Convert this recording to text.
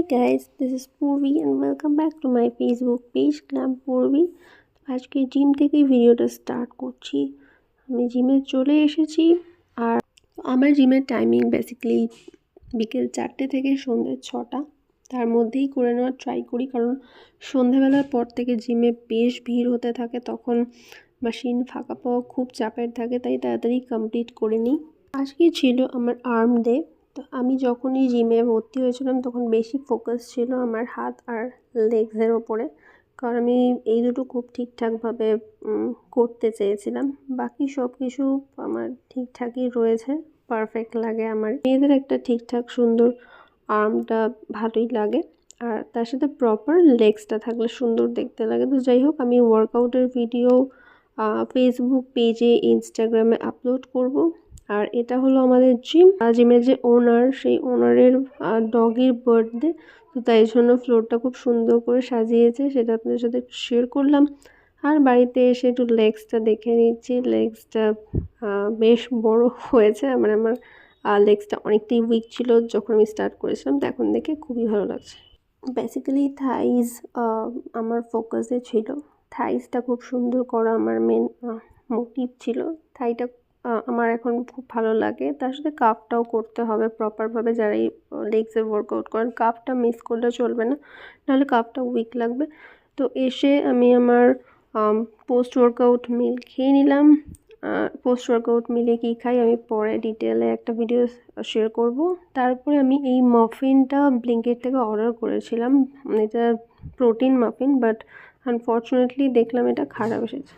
guys, this is Purvi and welcome back to my Facebook page Glam Purvi। আজকে gym থেকে ভিডিওটা start করছি। আমি জিমে চলে এসেছি আর আমার জিমের টাইমিং বেসিক্যালি বিকেল 4টে থেকে সন্ধ্যে 6টা, তার মধ্যেই করে নেওয়ার ট্রাই করি, কারণ সন্ধ্যাবেলার পর থেকে জিমে বেশ ভিড় হতে থাকে, তখন মেশিন ফাঁকা পাওয়া খুব চাপের থাকে, তাই তাড়াতাড়ি কমপ্লিট করে নিই। আজকে ছিল আমার আর্ম ডে। তো আমি যখনই জিমে ভর্তি হয়েছিলাম তখন বেশি ফোকাস ছিল আমার হাত আর লেগসের ওপরে, কারণ আমি এই দুটো খুব ঠিকঠাকভাবে করতে চেয়েছিলাম। বাকি সব কিছু আমার ঠিকঠাকই রয়েছে, পারফেক্ট লাগে। আমার মেয়েদের একটা ঠিকঠাক সুন্দর আর্মটা ভালোই লাগে, আর তার সাথে প্রপার লেগসটা থাকলে সুন্দর দেখতে লাগে। তো যাই হোক, আমি ওয়ার্কআউটের ভিডিও ফেসবুক পেজে, ইনস্টাগ্রামে আপলোড করব। আর এটা হলো আমাদের জিমের যে ওনার, সেই ওনারের ডগির বার্থডে, তো তাই জন্য ফ্লোরটা খুব সুন্দর করে সাজিয়েছে, সেটা আপনাদের সাথে একটু শেয়ার করলাম। আর বাড়িতে এসে একটু লেগসটা দেখে নিচ্ছি। লেগসটা বেশ বড় হয়েছে, আমার লেগসটা অনেকটাই উইক ছিল যখন আমি স্টার্ট করেছিলাম, তো এখন দেখে খুবই ভালো লাগছে। বেসিক্যালি থাইস আমার ফোকাসে ছিল। থাইসটা খুব সুন্দর করা আমার মেন মোটিভ ছিল। থাইটা আমার এখন খুব ভালো লাগে। তার সাথে কাফটাও করতে হবে প্রপারভাবে। যারা এই লেগসের ওয়ার্কআউট করেন, কাফটা মিস করলে চলবে না, নাহলে কাফটা উইক লাগবে। তো এসে আমি আমার পোস্ট ওয়ার্কআউট মিল খেয়ে নিলাম। পোস্ট ওয়ার্কআউট মিলে কী খাই আমি পরে ডিটেলে একটা ভিডিও শেয়ার করব। তারপরে আমি এই মাফিনটা ব্লিঙ্কিট থেকে অর্ডার করেছিলাম। এটা প্রোটিন মাফিন, বাট আনফর্চুনেটলি দেখলাম এটা খারাপ এসেছে।